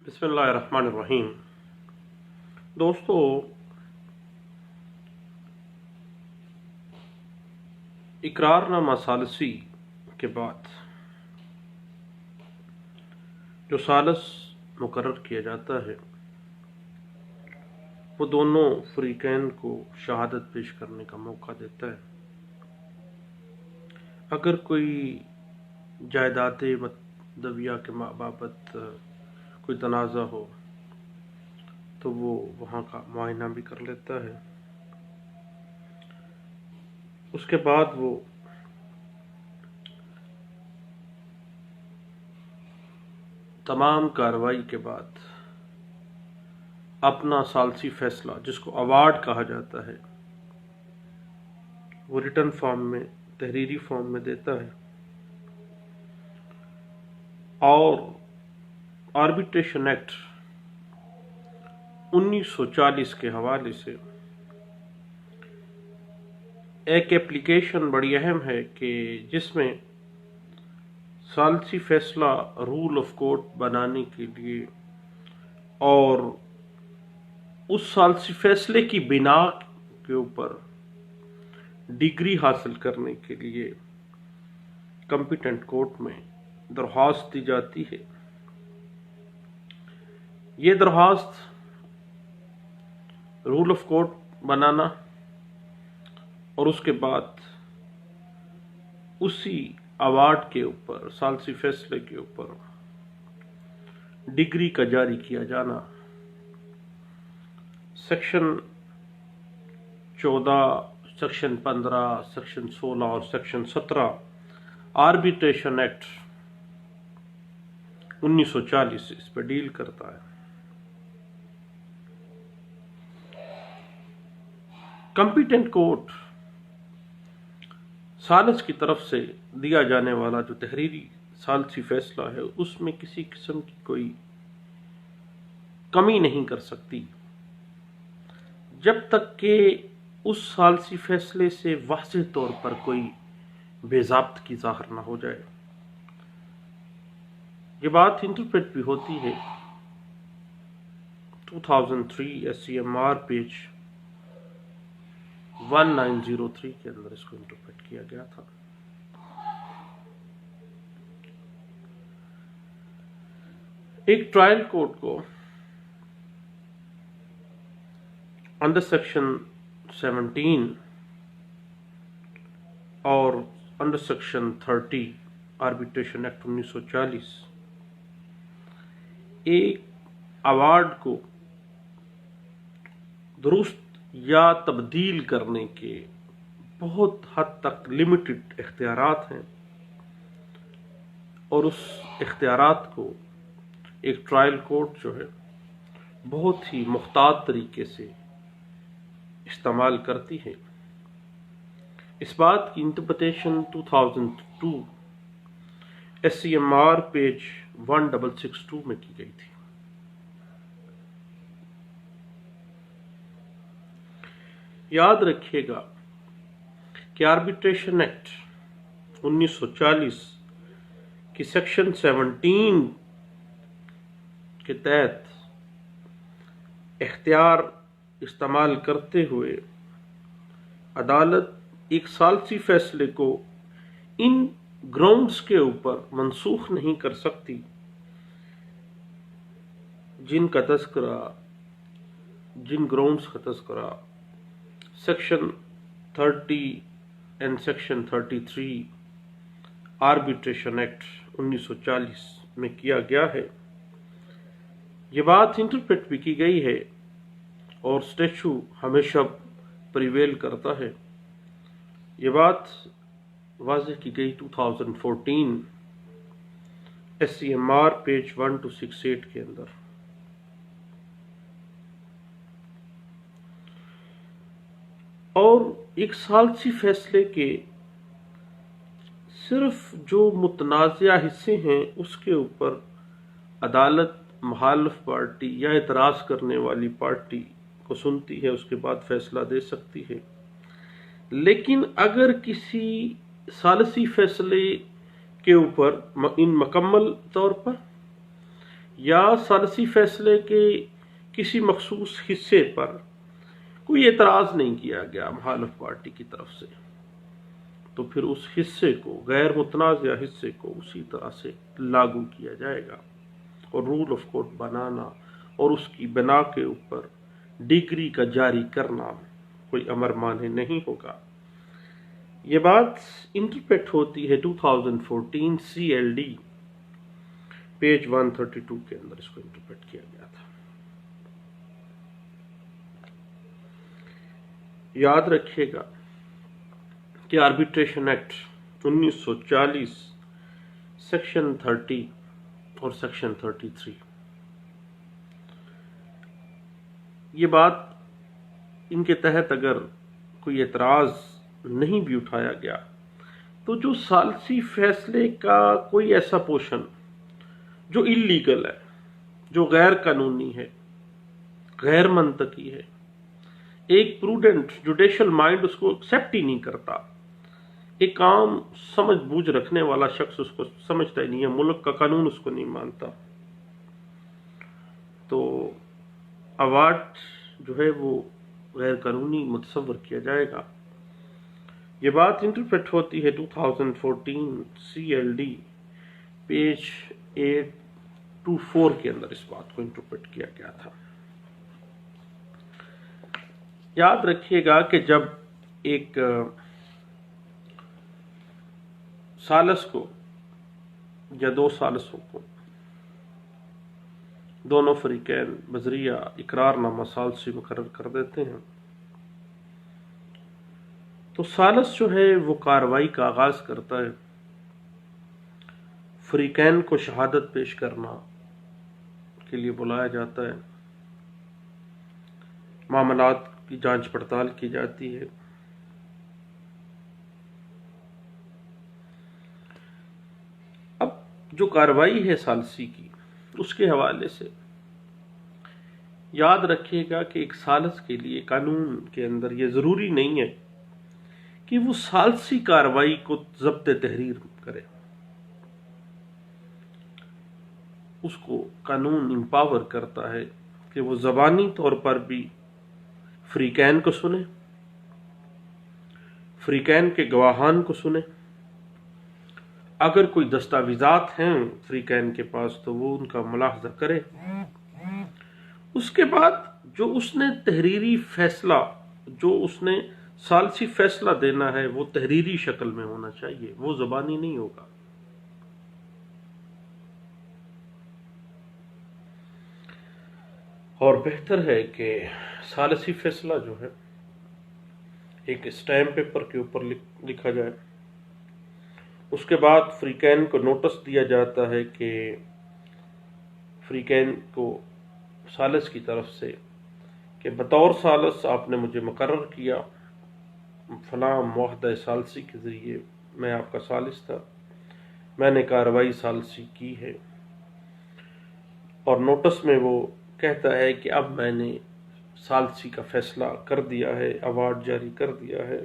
بسم اللہ الرحمن الرحیم۔ دوستو، اقرار نامہ ثالثی کے بعد جو ثالث مقرر کیا جاتا ہے وہ دونوں فریقین کو شہادت پیش کرنے کا موقع دیتا ہے۔ اگر کوئی جائیداد مدویہ کے بابت کوئی تنازع ہو تو وہ وہاں کا معائنہ بھی کر لیتا ہے۔ اس کے بعد وہ تمام کارروائی کے بعد اپنا ثالثی فیصلہ، جس کو ایوارڈ کہا جاتا ہے، وہ ریٹن فارم میں، تحریری فارم میں دیتا ہے۔ اور آربیٹریشن ایکٹ 1940 کے حوالے سے ایک اپلیکیشن بڑی اہم ہے کہ جس میں ثالثی فیصلہ رول آف کورٹ بنانے کے لیے اور اس ثالثی فیصلے کی بنا کے اوپر ڈگری حاصل کرنے کے لیے کمپیٹنٹ کورٹ میں درخواست دی جاتی ہے۔ یہ درخواست رول آف کورٹ بنانا اور اس کے بعد اسی ایوارڈ کے اوپر، ثالثی فیصلے کے اوپر ڈگری کا جاری کیا جانا، سیکشن 14، سیکشن 15، سیکشن 16 اور سیکشن 17 آربیٹریشن ایکٹ 1940 اس پہ ڈیل کرتا ہے۔ کمپیٹنٹ کورٹ ثالث کی طرف سے دیا جانے والا جو تحریری ثالثی فیصلہ ہے اس میں کسی قسم کی کوئی کمی نہیں کر سکتی جب تک کہ اس ثالثی فیصلے سے واضح طور پر کوئی بے ضابطگی ظاہر نہ ہو جائے۔ یہ بات انٹرپریٹ بھی ہوتی ہے 2003 SCMR پیج 1903 کے اندر اس کو انٹرپریٹ کیا گیا تھا۔ ایک ٹرائل کورٹ کو انڈر سیکشن 17 اور انڈر سیکشن 30 آربیٹریشن ایکٹ 1940 ایک ایوارڈ کو درست یا تبدیل کرنے کے بہت حد تک لمیٹڈ اختیارات ہیں، اور اس اختیارات کو ایک ٹرائل کورٹ جو ہے بہت ہی محتاط طریقے سے استعمال کرتی ہے۔ اس بات کی انٹرپریٹیشن 2002 SCMR پیج 1662 میں کی گئی تھی۔ یاد رکھیے گا کہ آربیٹریشن ایکٹ 1940 کی سیکشن 17 کے تحت اختیار استعمال کرتے ہوئے عدالت ایک ثالثی فیصلے کو ان گراؤنڈز کے اوپر منسوخ نہیں کر سکتی جن گراؤنڈز کا تذکرہ section 30 and section 33 arbitration act 1940 میں کیا گیا ہے۔ یہ بات انٹرپریٹ بھی کی گئی ہے اور اسٹیچو ہمیشہ پریویل کرتا ہے۔ یہ بات واضح کی گئی 2014 SCMR پیج 1268 کے اندر۔ اور ایک ثالثی فیصلے کے صرف جو متنازعہ حصے ہیں اس کے اوپر عدالت مخالف پارٹی یا اعتراض کرنے والی پارٹی کو سنتی ہے، اس کے بعد فیصلہ دے سکتی ہے۔ لیکن اگر کسی ثالثی فیصلے کے اوپر ان مکمل طور پر یا ثالثی فیصلے کے کسی مخصوص حصے پر کوئی اعتراض نہیں کیا گیا مخالف پارٹی کی طرف سے، تو پھر اس حصے کو، غیر متنازع حصے کو اسی طرح سے لاگو کیا جائے گا، اور رول آف کورٹ بنانا اور اس کی بنا کے اوپر ڈگری کا جاری کرنا کوئی امر مانع نہیں ہوگا۔ یہ بات انٹرپریٹ ہوتی ہے 2014 CLD پیج 132 کے اندر اس کو انٹرپریٹ کیا گیا تھا۔ یاد رکھیے گا کہ آربیٹریشن ایکٹ 1940 سیکشن 30 اور سیکشن 33، یہ بات ان کے تحت اگر کوئی اعتراض نہیں بھی اٹھایا گیا تو جو ثالثی فیصلے کا کوئی ایسا پورشن جو اللیگل ہے، جو غیر قانونی ہے، غیر منطقی ہے، ایک پروڈنٹ جوڈیشل مائنڈ اس کو ایکسیپٹ ہی نہیں کرتا، ایک عام سمجھ بوجھ رکھنے والا شخص اس کو سمجھتا ہی نہیں ہے، ملک کا قانون اس کو نہیں مانتا، تو اوارڈ جو ہے وہ غیر قانونی متصور کیا جائے گا۔ یہ بات انٹرپریٹ ہوتی ہے 2014 CLD پیج 824 کے اندر اس بات کو انٹرپریٹ کیا گیا تھا۔ یاد رکھیے گا کہ جب ایک ثالث کو یا دو ثالثوں کو دونوں فریقین بذریعہ اقرار نامہ ثالثی مقرر کر دیتے ہیں، تو ثالث جو ہے وہ کارروائی کا آغاز کرتا ہے، فریقین کو شہادت پیش کرنا کے لیے بلایا جاتا ہے، معاملات کی جانچ پڑتال کی جاتی ہے، اب جو کارروائی ہے ثالثی کی اس کے حوالے سے یاد رکھیے گا کہ ایک ثالث کے لیے قانون کے اندر یہ ضروری نہیں ہے کہ وہ ثالثی کارروائی کو ضبط تحریر کرے، اس کو قانون امپاور کرتا ہے کہ وہ زبانی طور پر بھی فریقین کو سنے، فریقین کے گواہان کو سنے، اگر کوئی دستاویزات ہیں فریقین کے پاس تو وہ ان کا ملاحظہ کرے، اس کے بعد جو اس نے تحریری فیصلہ، جو اس نے ثالثی فیصلہ دینا ہے وہ تحریری شکل میں ہونا چاہیے، وہ زبانی نہیں ہوگا۔ اور بہتر ہے کہ ثالثی فیصلہ جو ہے ایک اسٹیمپ پیپر کے اوپر لکھا جائے، اس کے بعد فریقین کو نوٹس دیا جاتا ہے کہ فریقین کو ثالث کی طرف سے کہ بطور ثالث آپ نے مجھے مقرر کیا، فلاں معاہدہ ثالثی کے ذریعے میں آپ کا ثالث تھا، میں نے کارروائی ثالثی کی ہے، اور نوٹس میں وہ کہتا ہے کہ اب میں نے ثالثی کا فیصلہ کر دیا ہے، ایوارڈ جاری کر دیا ہے،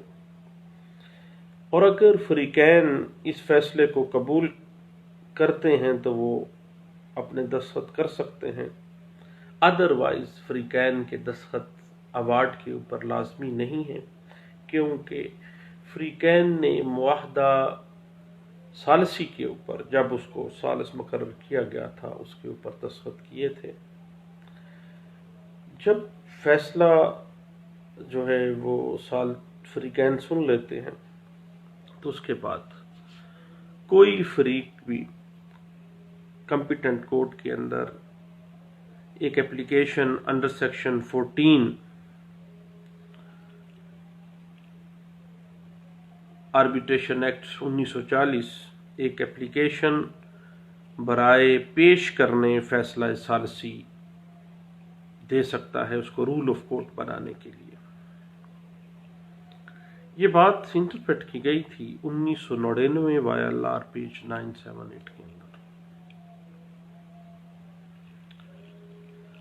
اور اگر فریقین اس فیصلے کو قبول کرتے ہیں تو وہ اپنے دستخط کر سکتے ہیں، ادروائز فریقین کے دستخط ایوارڈ کے اوپر لازمی نہیں ہے، کیونکہ فریقین نے معاہدہ ثالثی کے اوپر جب اس کو ثالث مقرر کیا گیا تھا اس کے اوپر دستخط کیے تھے۔ جب فیصلہ جو ہے وہ فریقین سن لیتے ہیں تو اس کے بعد کوئی فریق بھی کمپیٹنٹ کورٹ کے اندر ایک application under section 14 arbitration act 1940 ایک اپلیکیشن برائے پیش کرنے فیصلہ ثالثی دے سکتا ہے اس کو رول آف کورٹ بنانے کے لیے۔ یہ بات انٹرپریٹ کی گئی تھی 1999 YLR پیج 978 کے اندر۔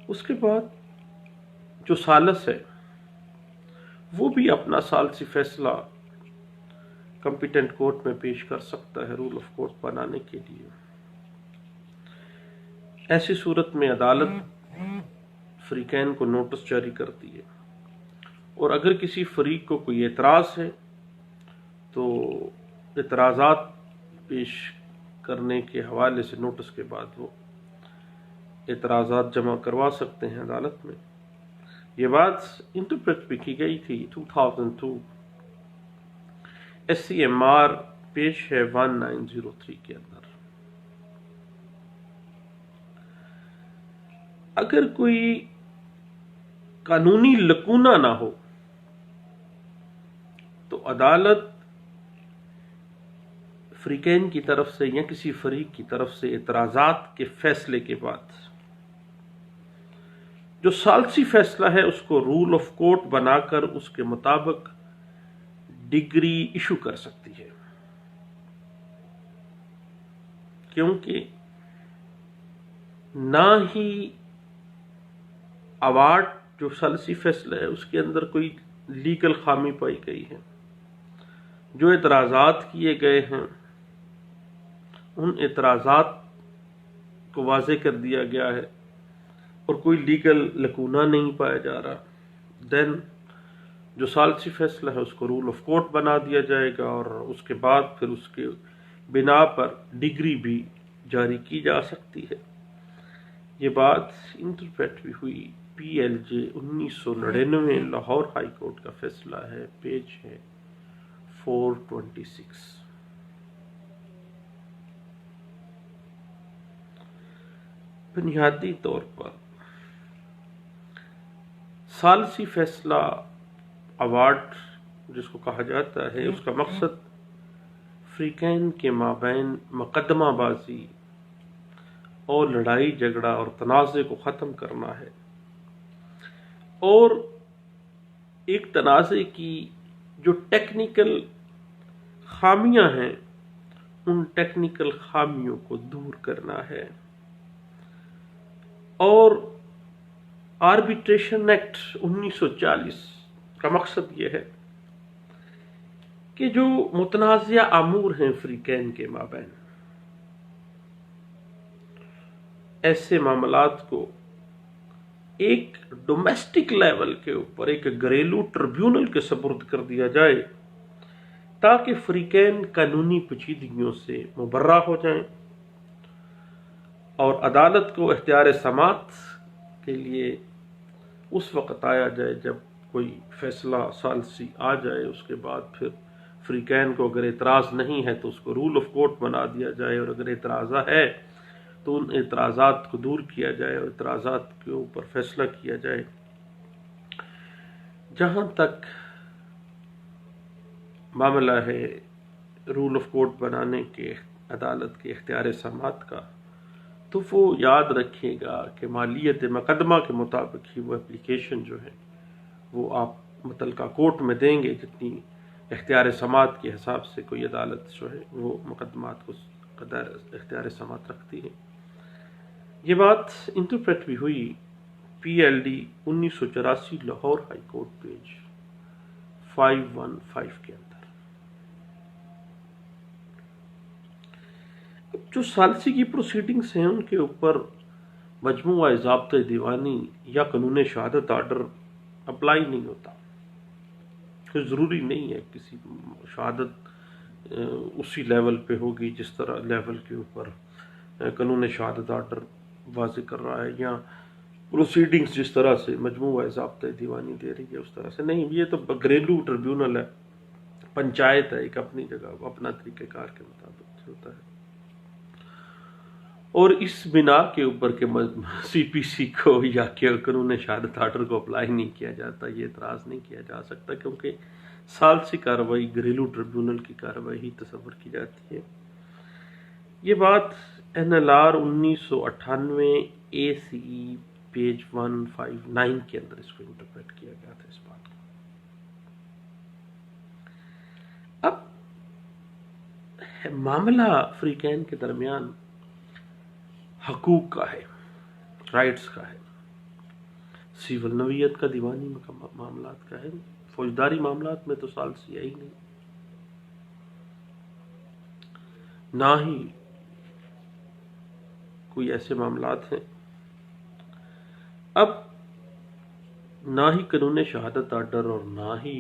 اس کے بعد جو ثالث ہے وہ بھی اپنا ثالثی فیصلہ کمپیٹنٹ کورٹ میں پیش کر سکتا ہے رول آف کورٹ بنانے کے لیے۔ ایسی صورت میں عدالت فریقین کو نوٹس جاری کرتی ہے، اور اگر کسی فریق کو کوئی اعتراض ہے تو اعتراضات پیش کرنے کے حوالے سے نوٹس کے بعد وہ اعتراضات جمع کروا سکتے ہیں عدالت میں۔ یہ بات انٹرپریٹ بھی کی گئی تھی 2002 SCMR پیش ہے 1903 کے اندر۔ اگر کوئی قانونی لکونہ نہ ہو تو عدالت فریقین کی طرف سے یا کسی فریق کی طرف سے اعتراضات کے فیصلے کے بعد جو ثالثی فیصلہ ہے اس کو رول آف کورٹ بنا کر اس کے مطابق ڈگری ایشو کر سکتی ہے، کیونکہ نہ ہی اوارڈ جو ثالثی فیصلہ ہے اس کے اندر کوئی لیگل خامی پائی گئی ہے، جو اعتراضات کیے گئے ہیں ان اعتراضات کو واضح کر دیا گیا ہے اور کوئی لیگل لکونہ نہیں پایا جا رہا، دین جو ثالثی فیصلہ ہے اس کو رول آف کورٹ بنا دیا جائے گا، اور اس کے بعد پھر اس کے بنا پر ڈگری بھی جاری کی جا سکتی ہے۔ یہ بات انٹرپریٹ بھی ہوئی PLJ 1999 لاہور ہائی کورٹ کا فیصلہ ہے، پیج ہے 426۔ بنیادی طور پر ثالثی فیصلہ ایوارڈ جس کو کہا جاتا ہے، اس کا مقصد فریقین کے مابین مقدمہ بازی اور لڑائی جھگڑا اور تنازع کو ختم کرنا ہے، اور ایک تنازع کی جو ٹیکنیکل خامیاں ہیں ان ٹیکنیکل خامیوں کو دور کرنا ہے، اور آربیٹریشن ایکٹ 1940 کا مقصد یہ ہے کہ جو متنازع امور ہیں فریقین کے مابین، ایسے معاملات کو ایک ڈومیسٹک لیول کے اوپر ایک گھریلو ٹریبیونل کے سپرد کر دیا جائے تاکہ فریقین قانونی پیچیدگیوں سے مبرہ ہو جائیں، اور عدالت کو اختیار سماعت کے لیے اس وقت آیا جائے جب کوئی فیصلہ ثالثی آ جائے، اس کے بعد پھر فریقین کو اگر اعتراض نہیں ہے تو اس کو رول آف کورٹ بنا دیا جائے، اور اگر اعتراض ہے تو ان اعتراضات کو دور کیا جائے اور اعتراضات کے اوپر فیصلہ کیا جائے۔ جہاں تک معاملہ ہے رول آف کورٹ بنانے کے عدالت کے اختیار سماعت کا، تو وہ یاد رکھیے گا کہ مالیت مقدمہ کے مطابق ہی وہ اپلیکیشن جو ہے وہ آپ متعلقہ کورٹ میں دیں گے، جتنی اختیار سماعت کے حساب سے کوئی عدالت جو ہے وہ مقدمات کو اختیار سماعت رکھتی ہے۔ یہ بات انٹرپریٹ بھی ہوئی PLD 1984 Lahore high court page 515 کے اندر۔ اب جو ثالثی کی پروسیڈنگز ہیں ان کے اوپر مجموعہ ضابطۂ دیوانی یا قانون شہادت آرڈر اپلائی نہیں ہوتا، کوئی ضروری نہیں ہے کسی شہادت اسی لیول پہ ہوگی جس طرح لیول کے اوپر قانون شہادت آرڈر واضح کر رہا ہے، یا پروسیڈنگز جس طرح سے مجموعہ ضابطۂ دیوانی دے رہی ہے اس طرح سے نہیں۔ یہ تو گھریلو ٹریبیونل ہے، پنچایت ہے، ایک اپنی جگہ اپنا طریقہ کار کے مطابق ہوتا ہے، اور اس بنا کے اوپر کہ CPC کو یا کہ قانون شہادت آرڈر کو اپلائی نہیں کیا جاتا، یہ اعتراض نہیں کیا جا سکتا، کیونکہ ثالثی کارروائی گھریلو ٹریبیونل کی کارروائی ہی تصور کی جاتی ہے۔ یہ بات NLR 1998 ACE پیج 159 کے اندر اس کو انٹرپریٹ کیا گیا تھا اس بات کو۔ اب معاملہ فریقین کے درمیان حقوق کا ہے، رائٹس کا ہے، سیول نوعیت کا، دیوانی معاملات کا ہے، فوجداری معاملات میں تو ثالثی ہے ہی نہیں، نہ ہی کوئی ایسے معاملات ہیں۔ اب نہ ہی قانون شہادت آرڈر اور نہ ہی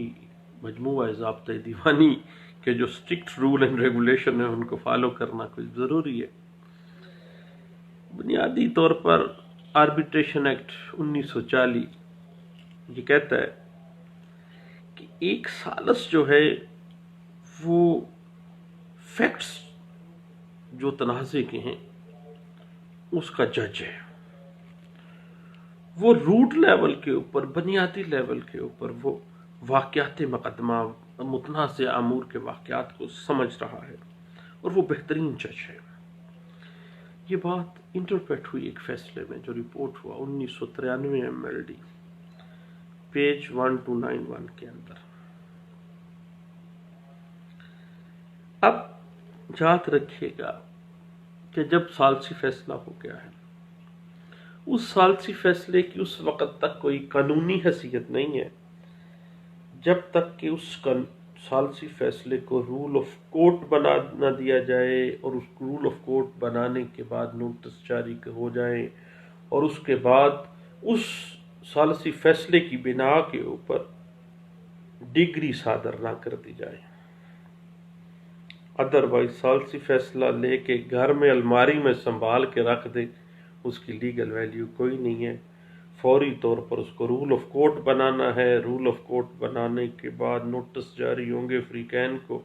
مجموعہ ضابطۂ دیوانی کے جو اسٹرکٹ رول اینڈ ریگولیشن ہیں ان کو فالو کرنا کوئی ضروری ہے۔ بنیادی طور پر آربیٹریشن ایکٹ 1940 یہ کہتا ہے کہ ایک ثالث جو ہے وہ فیکٹس جو تنازع کے ہیں اس کا جج ہے۔ وہ روٹ لیول کے اوپر، بنیادی لیول کے اوپر وہ واقعات مقدمہ، متنازع امور کے واقعات کو سمجھ رہا ہے اور وہ بہترین جج ہے۔ یہ بات انٹرپریٹ ہوئی ایک فیصلے میں جو رپورٹ ہوا 1993 MLD پیج 1291 کے اندر۔ اب یاد رکھیے گا کہ جب ثالثی فیصلہ ہو گیا ہے، اس ثالثی فیصلے کی اس وقت تک کوئی قانونی حیثیت نہیں ہے جب تک کہ اس ثالثی فیصلے کو رول آف کورٹ بنا نہ دیا جائے، اور اس رول آف کورٹ بنانے کے بعد نوٹس جاری ہو جائیں، اور اس کے بعد اس ثالثی فیصلے کی بنا کے اوپر ڈگری صادر نہ کر دی جائے۔ ادروائز ثالثی فیصلہ لے کے گھر میں الماری میں سنبھال کے رکھ دے، اس کی لیگل ویلیو کوئی نہیں ہے۔ فوری طور پر اس کو رول آف کورٹ بنانا ہے۔ رول آف کورٹ بنانے کے بعد نوٹس جاری ہوں گے فریقین کو،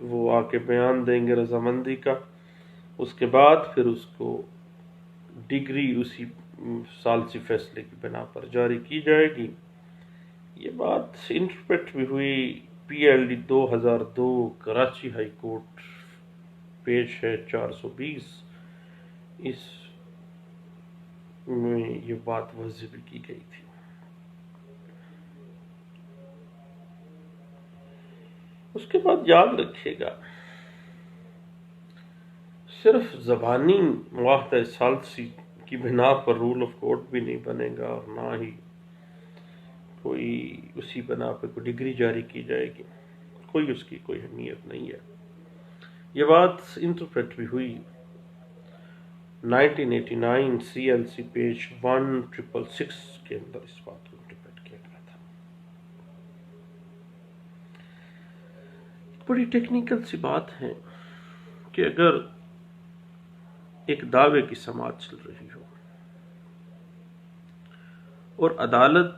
وہ آ کے بیان دیں گے رضامندی کا، اس کے بعد پھر اس کو ڈگری اسی ثالثی فیصلے کی بنا پر جاری کی جائے گی۔ یہ بات انٹرپریٹ بھی ہوئی PLD 2002 Karachi high court, page ہے 420، اس میں یہ بات واضح بھی کی گئی تھی۔ اس کے بعد یاد رکھیے گا، صرف زبانی معاہدہ ثالثی کی بنا پر رول آف کورٹ بھی نہیں بنے گا، اور نہ ہی کوئی اسی بنا پہ کوئی ڈگری جاری کی جائے گی، کوئی اس کی کوئی اہمیت نہیں ہے۔ یہ بات انٹرپریٹ بھی ہوئی 1989 CLC پیج 1666 کے اندر، اس بات کو انٹرپریٹ کیا گیا تھا۔ بڑی ٹیکنیکل سی بات ہے کہ اگر ایک دعوے کی سماعت چل رہی ہو اور عدالت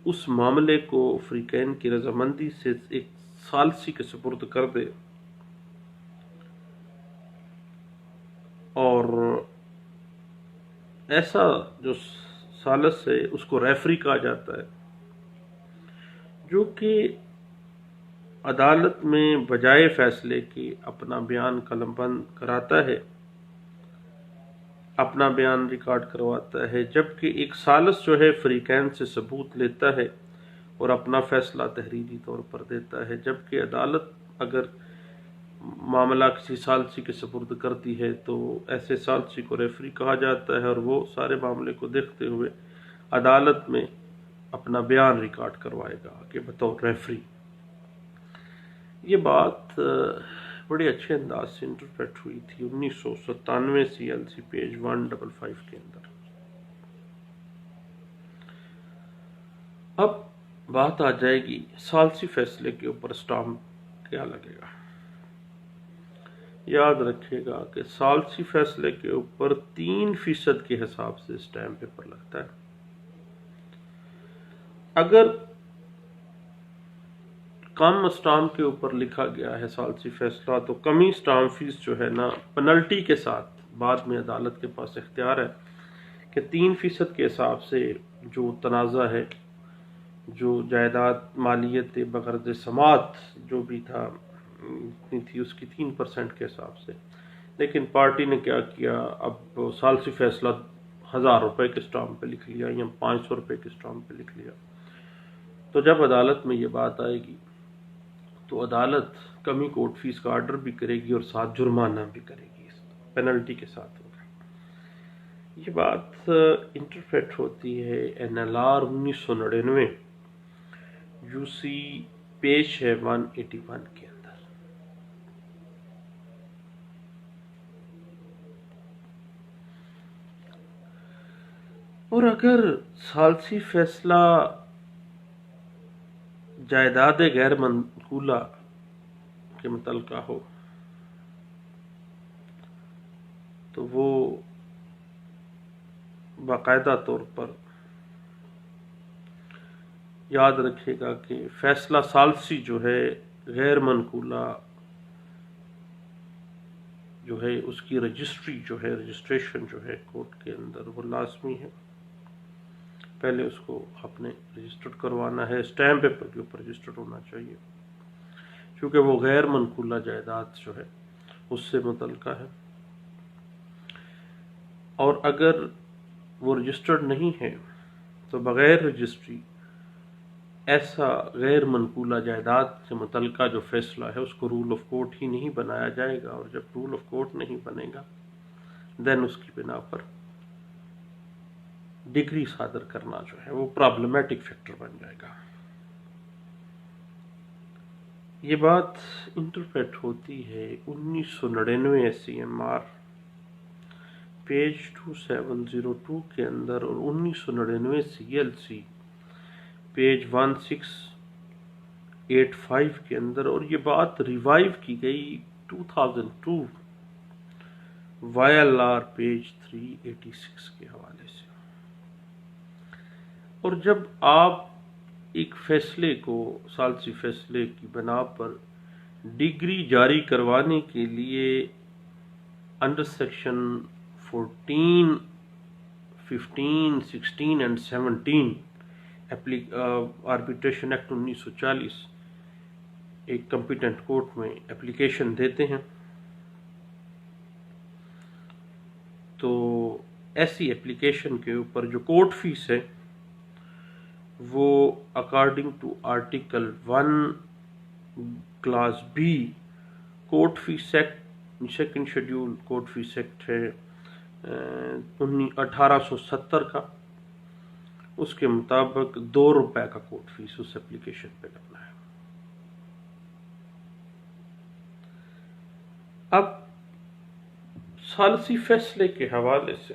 اس معاملے کو فریقین کی رضامندی سے ایک ثالثی کے سپرد کر دے، اور ایسا جو ثالث ہے اس کو ریفری کہا جاتا ہے، جو کہ عدالت میں بجائے فیصلے کے اپنا بیان قلم بند کراتا ہے، اپنا بیان ریکارڈ کرواتا ہے، جبکہ ایک ثالث جو ہے فریقین سے ثبوت لیتا ہے اور اپنا فیصلہ تحریری طور پر دیتا ہے۔ جبکہ عدالت اگر معاملہ کسی ثالثی کے سپرد کرتی ہے تو ایسے ثالثی کو ریفری کہا جاتا ہے، اور وہ سارے معاملے کو دیکھتے ہوئے عدالت میں اپنا بیان ریکارڈ کروائے گا کہ بطور ریفری۔ یہ بات بڑے اچھے انداز سے انٹرپریٹ ہوئی تھی 1997 CLC پیج 155 کے اندر۔ اب بات آ جائے گی ثالثی فیصلے کے اوپر اسٹامپ کیا لگے گا۔ یاد رکھیے گا کہ ثالثی فیصلے کے اوپر 3% کے حساب سے اسٹامپ پیپر لگتا ہے۔ اگر کم اسٹامپ کے اوپر لکھا گیا ہے ثالثی فیصلہ، تو کمی اسٹامپ فیس جو ہے نا پنلٹی کے ساتھ بعد میں عدالت کے پاس اختیار ہے کہ 3% کے حساب سے جو تنازع ہے، جو جائیداد مالیت بغرض سماعت جو بھی تھا تھی، اس کی 3% کے حساب سے۔ لیکن پارٹی نے کیا کیا، اب ثالثی فیصلہ 1000 روپے کے اسٹامپ پہ لکھ لیا یا 500 روپے کے اسٹامپ پہ لکھ لیا۔ تو جب عدالت میں یہ بات آئے گی تو عدالت کمی کورٹ فیس کا آرڈر بھی کرے گی اور ساتھ جرمانہ بھی کرے گی، پینلٹی کے ساتھ ہوگا۔ یہ بات انٹرپریٹ ہوتی ہے NLR 1999 UC پیج ہے 181 کے اندر۔ اور اگر ثالثی فیصلہ جائیداد غیر منقولہ کے متعلقہ ہو تو وہ باقاعدہ طور پر یاد رکھے گا کہ فیصلہ ثالثی جو ہے غیر منقولہ جو ہے اس کی رجسٹری جو ہے رجسٹریشن جو ہے کورٹ کے اندر وہ لازمی ہے. پہلے اس کو آپ نے رجسٹرڈ کروانا ہے، اسٹیمپ پیپر کے اوپر رجسٹرڈ ہونا چاہیے، کیونکہ وہ غیر منقولہ جائیداد جو ہے اس سے متعلقہ ہے. اور اگر وہ رجسٹرڈ نہیں ہے تو بغیر رجسٹری ایسا غیر منقولہ جائیداد سے متعلقہ جو فیصلہ ہے اس کو رول آف کورٹ ہی نہیں بنایا جائے گا، اور جب رول آف کورٹ نہیں بنے گا دین اس کی بنا پر ڈگری صادر کرنا جو ہے وہ پرابلمیٹک فیکٹر بن جائے گا. یہ بات انٹرپریٹ ہوتی ہے 1999 SCMR پیج 2702 کے اندر اور 1999 CLC پیج 1685 کے اندر، اور یہ بات ریوائیو کی گئی 2002 YLR پیج 386 کے حوالے سے. اور جب آپ ایک فیصلے کو ثالثی فیصلے کی بنا پر ڈگری جاری کروانے کے لیے under section 14, 15, 16 and 17 arbitration act 1940 ایک کمپیٹنٹ کورٹ میں اپلیکیشن دیتے ہیں تو ایسی اپلیکیشن کے اوپر جو کورٹ فیس ہے وہ according to article 1 class B court fee act second schedule court fee act ہے 1870 کا، اس کے مطابق ₹2 کا کورٹ فیس اس اپلیکیشن پہ کرنا ہے. اب ثالثی فیصلے کے حوالے سے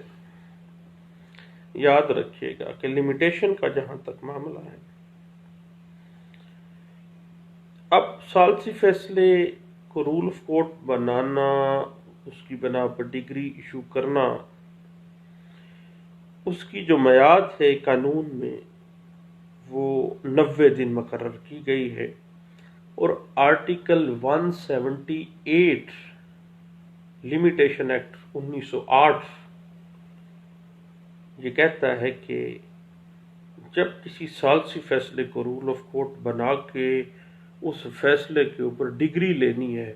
یاد رکھیے گا کہ لمیٹیشن کا جہاں تک معاملہ ہے، اب ثالثی فیصلے کو رول آف کورٹ بنانا، اس کی بنا پر ڈگری ایشو کرنا، اس کی جو میعاد ہے قانون میں وہ 90 دن مقرر کی گئی ہے، اور آرٹیکل 178 لمیٹیشن ایکٹ 1908 یہ کہتا ہے کہ جب کسی ثالثی فیصلے کو رول آف کورٹ بنا کے اس فیصلے کے اوپر ڈگری لینی ہے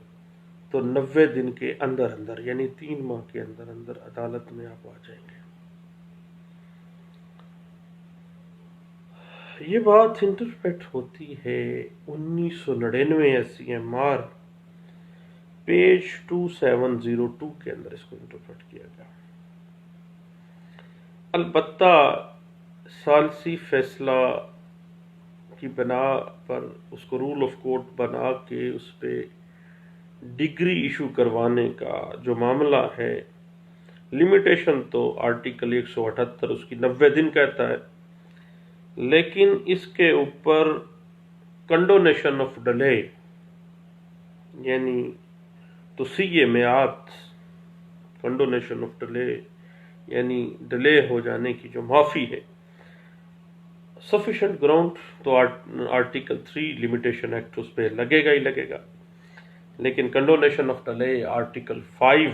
تو 90 دن کے اندر اندر یعنی 3 ماہ کے اندر اندر عدالت میں آپ آ جائیں گے. یہ بات انٹرپریٹ ہوتی ہے 1999 SCMR پیج 2702 کے اندر اس کو انٹرپریٹ کیا گیا. البتہ ثالثی فیصلہ کی بنا پر اس کو رول آف کورٹ بنا کے اس پہ ڈگری ایشو کروانے کا جو معاملہ ہے، لمیٹیشن تو آرٹیکل 178 اس کی 90 دن کہتا ہے، لیکن اس کے اوپر کنڈونیشن آف ڈیلے یعنی توسیع میعاد، کنڈونیشن آف ڈیلے یعنی ڈیلے ہو جانے کی جو معافی ہے، سفیشینٹ گراؤنڈ تو آرٹیکل 3 لمیٹیشن ایکٹ اس پہ لگے گا ہی لگے گا، لیکن condonation of delay article 5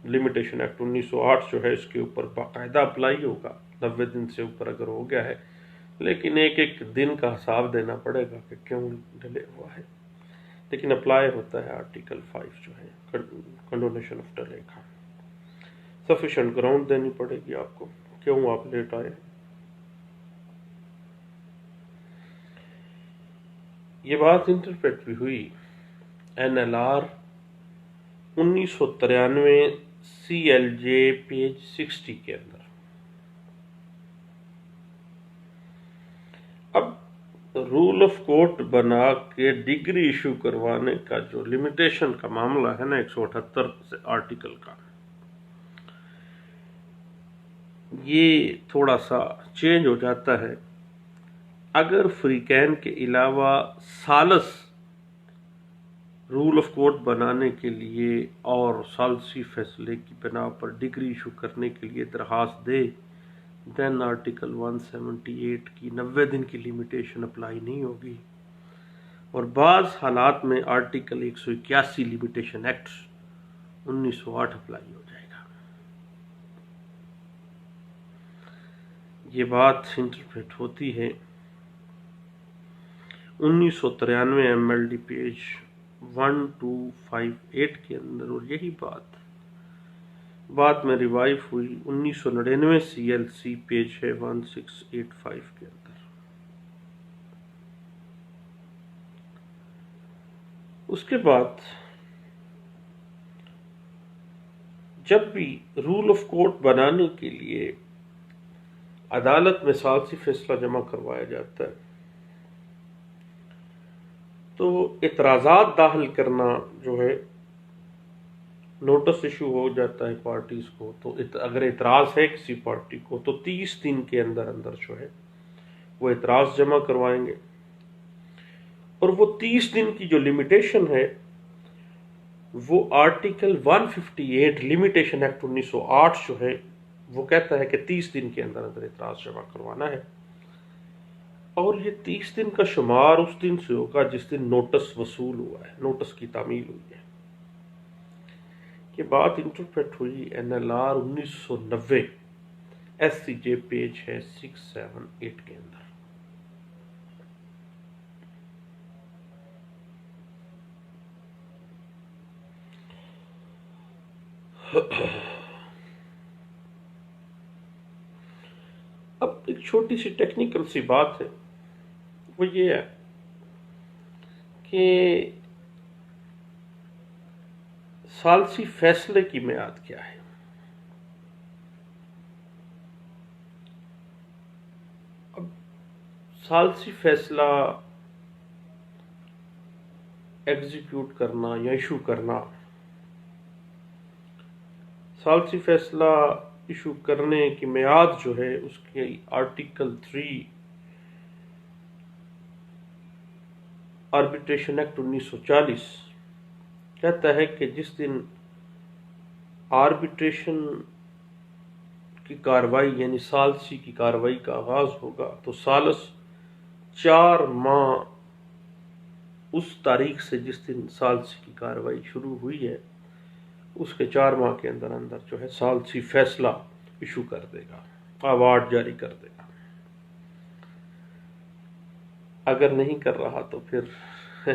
limitation act 1908 جو ہے اس کے اوپر باقاعدہ اپلائی ہوگا 90 دن سے اوپر اگر ہو گیا ہے، لیکن ایک ایک دن کا حساب دینا پڑے گا کہ کیوں ڈیلے ہوا ہے، لیکن اپلائی ہوتا ہے آرٹیکل 5 جو ہے کنڈونیشن آف ڈیلے کا. سفیشینٹ گراؤنڈ دینی پڑے گی آپ کو کیوں آپ لیٹ آئے. یہ بات انٹرپریٹ بھی ہوئی NLR 1993 CLJ پیج 60 کے اندر. اب رول آف کورٹ بنا کے ڈگری ایشو کروانے کا جو لمیٹیشن کا معاملہ ہے نا 178 سے آرٹیکل کا، یہ تھوڑا سا چینج ہو جاتا ہے اگر فریقین کے علاوہ ثالث رول آف کورٹ بنانے کے لیے اور ثالثی فیصلے کی بنا پر ڈگری ایشو کرنے کے لیے درخواست دے، دین آرٹیکل 178 کی 90 دن کی لمیٹیشن اپلائی نہیں ہوگی، اور بعض حالات میں آرٹیکل 181 لمیٹیشن ایکٹ 1908 اپلائی ہو جائے گا۔ یہ بات انٹرپریٹ ہوتی ہے 1993 MLD پیج 1258 کے اندر، اور یہی بات بعد میں ریوائو ہوئی 1999 CLC پیج ہے 1685 کے اندر۔ اس کے بعد جب بھی رول آف کورٹ بنانے کے لیے عدالت میں ثالثی فیصلہ جمع کروایا جاتا ہے تو اعتراضات داخل کرنا جو ہے، نوٹس ایشو ہو جاتا ہے پارٹیز کو، تو اگر اعتراض ہے کسی پارٹی کو تو 30 دن کے اندر اندر جو ہے وہ اعتراض جمع کروائیں گے، اور وہ 30 دن کی جو لمیٹیشن ہے وہ آرٹیکل 158 لمیٹیشن ایکٹ 1908 جو ہے وہ کہتا ہے کہ 30 دن کے اندر اندر اعتراض جمع کروانا ہے، اور یہ 30 دن کا شمار اس دن سے ہوگا جس دن نوٹس وصول ہوا ہے، نوٹس کی تعمیل ہوئی ہے۔ یہ بات انٹرپریٹ ہوئی NLR 1990 SCJ پیج ہے 678 کے اندر۔ اب ایک چھوٹی سی ٹیکنیکل سی بات ہے، وہ یہ ہے کہ ثالثی فیصلے کی میعاد کیا ہے۔ اب ثالثی فیصلہ ایگزیکیوٹ کرنا یا ایشو کرنا، ثالثی فیصلہ ایشو کرنے کی میعاد جو ہے اس کے آرٹیکل 3 آربیٹریشن ایکٹ 1940 کہتا ہے کہ جس دن آربیٹریشن کی کاروائی یعنی ثالثی کی کاروائی کا آغاز ہوگا تو ثالث 4 ماہ اس تاریخ سے جس دن ثالثی کی کاروائی شروع ہوئی ہے اس کے 4 ماہ کے اندر اندر جو ہے ثالثی فیصلہ ایشو کر دے گا، اوارڈ جاری کر دے گا۔ اگر نہیں کر رہا تو پھر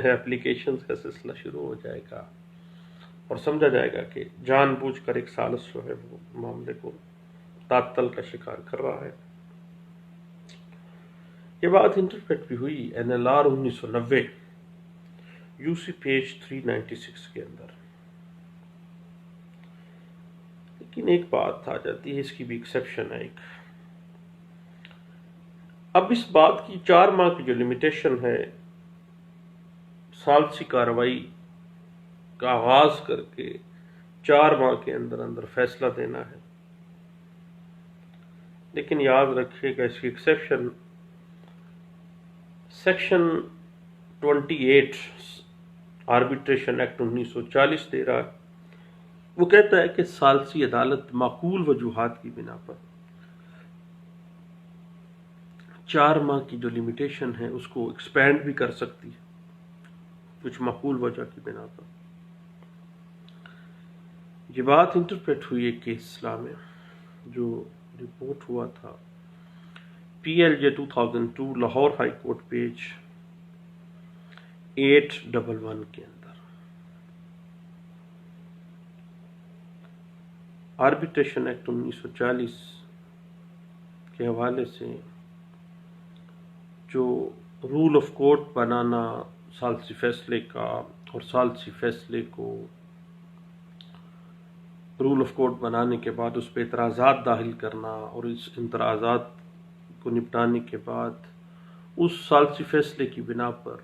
اپلیکیشنز کا سلسلہ شروع ہو جائے گا اور سمجھا جائے گا کہ جان بوجھ کر ایک ثالث جو ہے وہ معاملے کو تعطل کا شکار کر رہا ہے۔ یہ بات انٹرپریٹ بھی ہوئی NLR 1990 UC پیج 396 کے اندر۔ لیکن ایک بات آ جاتی ہے، اس کی بھی ایکسیپشن ہے ایک۔ اب اس بات کی 4 ماہ کی جو لمیٹیشن ہے ثالثی کاروائی کا آغاز کر کے 4 ماہ کے اندر اندر فیصلہ دینا ہے، لیکن یاد رکھیے گا اس کی ایکسیپشن سیکشن 28 آربیٹریشن ایکٹ 1940 دے رہا ہے۔ وہ کہتا ہے کہ ثالثی عدالت معقول وجوہات کی بنا پر 4 ماہ کی جو لمیٹیشن ہے اس کو ایکسپینڈ بھی کر سکتی ہے کچھ معقول وجہ کی بنا پر۔ یہ بات انٹرپریٹ ہوئی ہے کیس اسلام میں جو رپورٹ ہوا تھا PLJ 2002 Lahore high court page 811 کے اندر۔ آربیٹریشن ایکٹ 1940 کے حوالے سے جو رول آف کورٹ بنانا ثالثی فیصلے کا اور ثالثی فیصلے کو رول آف کورٹ بنانے کے بعد اس پہ اعتراضات داخل کرنا اور اس اعتراضات کو نپٹانے کے بعد اس ثالثی فیصلے کی بنا پر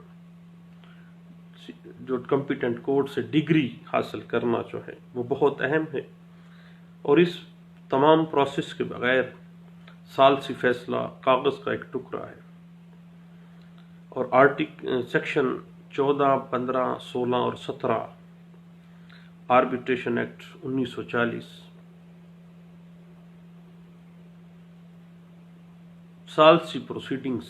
جو کمپیٹنٹ کورٹ سے ڈگری حاصل کرنا جو ہے وہ بہت اہم ہے، اور اس تمام پروسیس کے بغیر ثالثی فیصلہ کاغذ کا ایک ٹکڑا ہے، اور سیکشن 14، 15، 16 اور 17 آربیٹریشن ایکٹ 1940 ثالثی پروسیڈنگز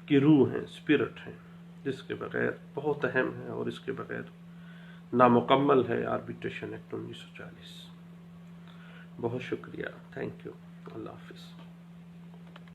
کی روح ہیں، اسپرٹ ہیں، جس کے بغیر بہت اہم ہے اور اس کے بغیر نامکمل ہے آربیٹریشن ایکٹ 1940۔ بہت شکریہ، تھینک یو، اللہ حافظ۔